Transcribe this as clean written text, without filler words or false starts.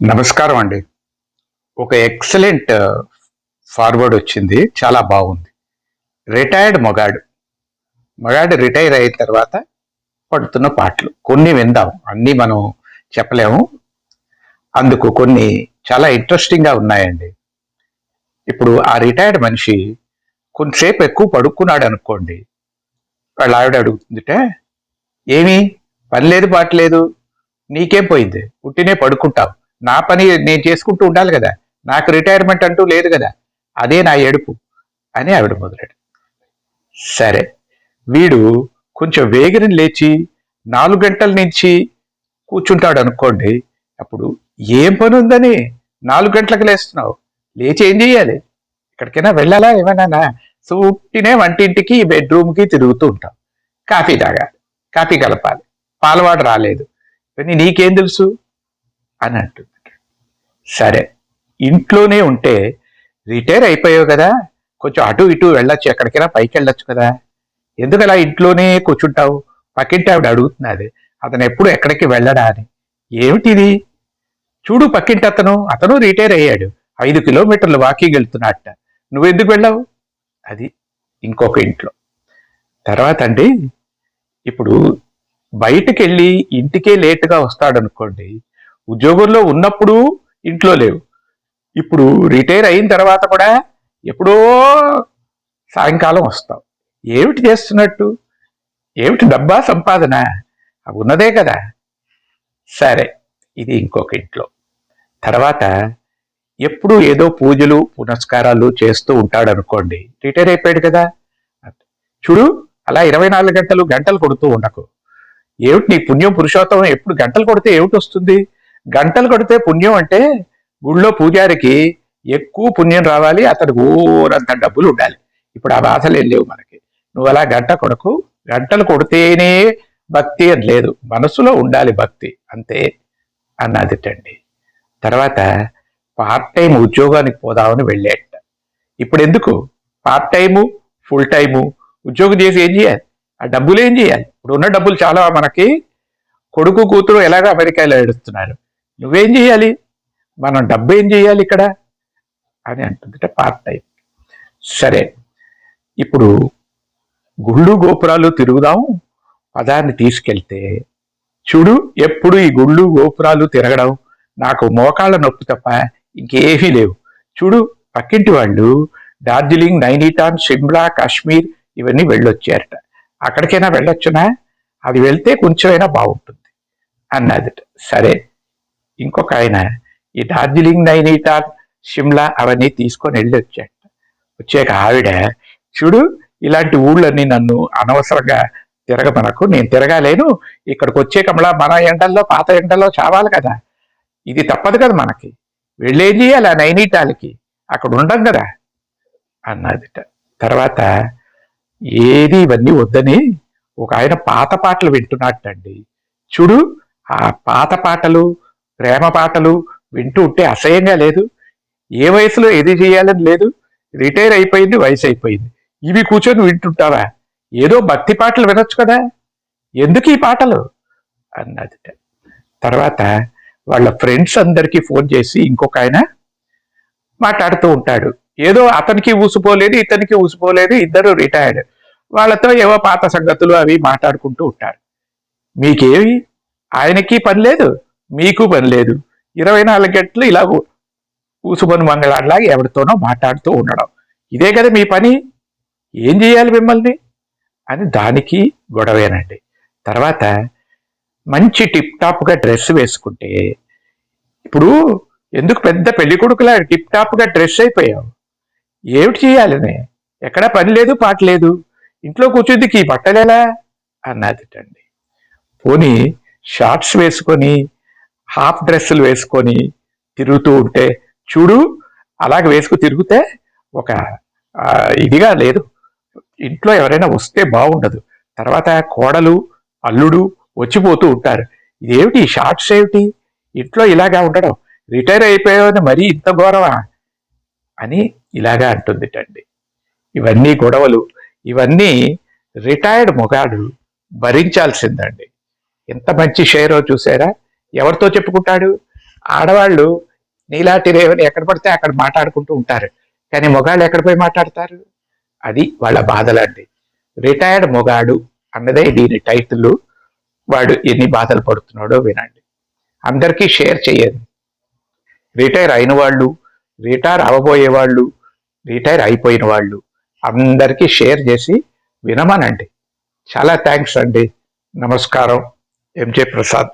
నమస్కారం అండి. ఒక ఎక్సలెంట్ ఫార్వర్డ్ వచ్చింది. చాలా బాగుంది. రిటైర్డ్ మొగాడు. మొగాడు రిటైర్ అయిన తర్వాత పడుతున్న పాటలు కొన్ని విందాం. అన్నీ మనం చెప్పలేము. అందుకు కొన్ని చాలా ఇంట్రెస్టింగ్గా ఉన్నాయండి. ఇప్పుడు ఆ రిటైర్డ్ మనిషి కొంతసేపు ఎక్కువ పడుకున్నాడు అనుకోండి. వాళ్ళ ఆవిడ అడుగుతుందిట, ఏమి పని లేదు పాట లేదు, నీకేం పోయింది, పుట్టినే పడుకుంటావు, నా పని నేను చేసుకుంటూ ఉండాలి కదా, నాకు రిటైర్మెంట్ అంటూ లేదు కదా, అదే నా ఏడుపు అని ఆవిడ మొదలెడు. సరే, వీడు కొంచెం వేగిరం లేచి 4 గంటల నుంచి కూర్చుంటాడు అనుకోండి. అప్పుడు ఏం పని ఉందని 4 గంటలకు లేస్తున్నావు, లేచి ఏం చెయ్యాలి, ఎక్కడికైనా వెళ్ళాలా, ఏమైనా సూటినే వంటింటికి బెడ్రూమ్కి తిరుగుతూ ఉంటాం. కాఫీ తాగాలి, కాఫీ కలపాలి, పాలవాడు రాలేదు, ఇవన్నీ నీకేం తెలుసు అని అంటుంది. సరే, ఇంట్లోనే ఉంటే రిటైర్ అయిపోయావు కదా, కొంచెం అటు ఇటు వెళ్ళొచ్చు, ఎక్కడికైనా పైకి వెళ్ళొచ్చు కదా, ఎందుకు అలా ఇంట్లోనే కూర్చుంటావు, పక్కింటి ఆవిడ అడుగుతున్నది, అతను ఎప్పుడు ఎక్కడికి వెళ్ళడా అని. ఏమిటిది, చూడు పక్కింటి అతను రిటైర్ అయ్యాడు, 5 కిలోమీటర్లు వాకింగ్ వెళ్తున్నట్ట, నువ్వెందుకు వెళ్ళావు. అది ఇంకొక ఇంట్లో. తర్వాత అండి, ఇప్పుడు బయటికి వెళ్ళి ఇంటికే లేటుగా వస్తాడనుకోండి. ఉద్యోగంలో ఉన్నప్పుడు ఇంట్లో లేవు, ఇప్పుడు రిటైర్ అయిన తర్వాత కూడా ఎప్పుడో సాయంకాలం వస్తావు. ఏమిటి చేస్తున్నట్టు, ఏమిటి డబ్బా సంపాదన, ఉన్నదే కదా. సరే, ఇది ఇంకొక ఇంట్లో. తర్వాత ఎప్పుడు ఏదో పూజలు పునస్కారాలు చేస్తూ ఉంటాడు అనుకోండి, రిటైర్ అయిపోయాడు కదా. చూడు, అలా 24 గంటలు కొడుతూ ఉండకు. ఏమిటి నీ పుణ్యం పురుషోత్తమం, ఎప్పుడు గంటలు కొడితే ఏమిటి వస్తుంది, గంటలు కొడితే పుణ్యం అంటే గుళ్ళో పూజారికి ఎక్కువ పుణ్యం రావాలి, అతనికి ఊరంత డబ్బులు ఉండాలి. ఇప్పుడు ఆ బాధలు ఏం లేవు మనకి. నువ్వు అలా గంట కొడకు, గంటలు కొడితేనే భక్తి అని లేదు, మనసులో ఉండాలి భక్తి, అంతే అన్నదిటండి. తర్వాత పార్ట్ టైం ఉద్యోగానికి పోదామని వెళ్ళేట. ఇప్పుడు ఎందుకు పార్ట్ టైము ఫుల్ టైము ఉద్యోగం చేసి ఏం చేయాలి, ఆ డబ్బులు ఏం చేయాలి, ఇప్పుడు ఉన్న డబ్బులు చాలా మనకి. కొడుకు కూతురు ఎలాగ అమెరికాలో ఏడుస్తున్నారు, నువ్వేం చేయాలి, మనం డబ్బు ఏం చేయాలి ఇక్కడ అని అంటుందిట పార్ట్ టైం. సరే, ఇప్పుడు గుళ్ళు గోపురాలు తిరుగుదాం పదాన్ని తీసుకెళ్తే, చూడు ఎప్పుడు ఈ గుళ్ళు గోపురాలు తిరగడం, నాకు మోకాళ్ళ నొప్పి తప్ప ఇంకేమీ లేవు. చూడు పక్కింటి వాళ్ళు డార్జిలింగ్, నైనిటాల్, షిమ్లా, కాశ్మీర్ ఇవన్నీ వెళ్ళొచ్చారట, అక్కడికైనా వెళ్ళొచ్చునా, అది వెళ్తే కొంచెమైనా బాగుంటుంది అన్నదిట. సరే, ఇంకొక ఆయన ఈ డార్జిలింగ్, నైనిటాల్, షిమ్లా అవన్నీ తీసుకొని వెళ్ళి వచ్చాట. వచ్చాక ఆవిడ, చూడు ఇలాంటి ఊళ్ళన్నీ నన్ను అనవసరంగా తిరగమనకు, నేను తిరగాలేను, ఇక్కడికి వచ్చే కమలా మన ఎండల్లో పాత ఎండల్లో చావాలి కదా, ఇది తప్పదు కదా మనకి, వెళ్ళేం చేయాలి ఆ నైనిటాల్కి, అక్కడ ఉండం కదా అన్నదిట. తర్వాత ఏది ఇవన్నీ వద్దని ఒక ఆయన పాత పాటలు వింటున్నట్టండి. చూడు ఆ పాత పాటలు, ప్రేమ పాటలు వింటూ ఉంటే అసహ్యంగా లేదు, ఏ వయసులో ఏది చేయాలని లేదు, రిటైర్ అయిపోయింది, వయసు అయిపోయింది, ఇవి కూర్చొని వింటుంటావా, ఏదో భక్తి పాటలు వినొచ్చు కదా, ఎందుకు ఈ పాటలు అన్నదిట. తర్వాత వాళ్ళ ఫ్రెండ్స్ అందరికీ ఫోన్ చేసి ఇంకొక ఆయన మాట్లాడుతూ ఉంటాడు, ఏదో అతనికి ఊసిపోలేదు ఇతనికి ఊసిపోలేదు, ఇద్దరు రిటైర్డ్, వాళ్ళతో ఏవో పాత సంగతులు అవి మాట్లాడుకుంటూ ఉంటారు. మీకేమి, ఆయనకి పని లేదు మీకు పని లేదు, 24 గంటలు ఇలా ఊసుకొని మంగళాడిలాగా ఎవరితోనో మాట్లాడుతూ ఉండడం, ఇదే కదా మీ పని, ఏం చేయాలి మిమ్మల్ని అని దానికి గొడవేనండి. తర్వాత మంచి టిప్ టాప్గా డ్రెస్ వేసుకుంటే, ఇప్పుడు ఎందుకు పెద్ద పెళ్లి కొడుకులా టిప్ టాప్గా డ్రెస్ అయిపోయావు, ఏమిటి చేయాలని, ఎక్కడా పని లేదు పాట లేదు, ఇంట్లో కూర్చుందికి ఈ బట్టలేలా అన్నదిటండి. పోనీ షార్ట్స్ వేసుకొని హాఫ్ డ్రెస్సులు వేసుకొని తిరుగుతూ ఉంటే, చూడు అలాగ వేసుకు తిరిగితే ఒక ఇదిగా లేదు, ఇంట్లో ఎవరైనా వస్తే బాగుండదు, తర్వాత కోడలు అల్లుడు వచ్చిపోతూ ఉంటారు, ఇదేమిటి ఈ షార్ట్స్ ఏమిటి, ఇంట్లో ఇలాగా ఉండడం, రిటైర్ అయిపోయావని మరీ ఇంత ఘోరమా అని ఇలాగా అంటుందిటండి. ఇవన్నీ గొడవలు, ఇవన్నీ రిటైర్డ్ మొగాడు భరించాల్సిందండి. ఎంత మంచి షేరో చూసారా, ఎవరితో చెప్పుకుంటాడు, ఆడవాళ్ళు నీలాటి రేవని ఎక్కడ పడితే అక్కడ మాట్లాడుకుంటూ ఉంటారు, కానీ మొగాళ్ళు ఎక్కడ పోయి మాట్లాడతారు? అది వాళ్ళ బాధలండి. రిటైర్డ్ మొగాడు అన్నదే దీని టైటిల్. వాడు ఎన్ని బాధలు పడుతున్నాడో వినండి. అందరికీ షేర్ చేయండి. రిటైర్ అయిన వాళ్ళు, రిటైర్ అవ్వబోయే వాళ్ళు, రిటైర్ అయిపోయిన వాళ్ళు అందరికీ షేర్ చేసి వినమనండి. చాలా థ్యాంక్స్ అండి. నమస్కారం. ఎంజే ప్రసాద్.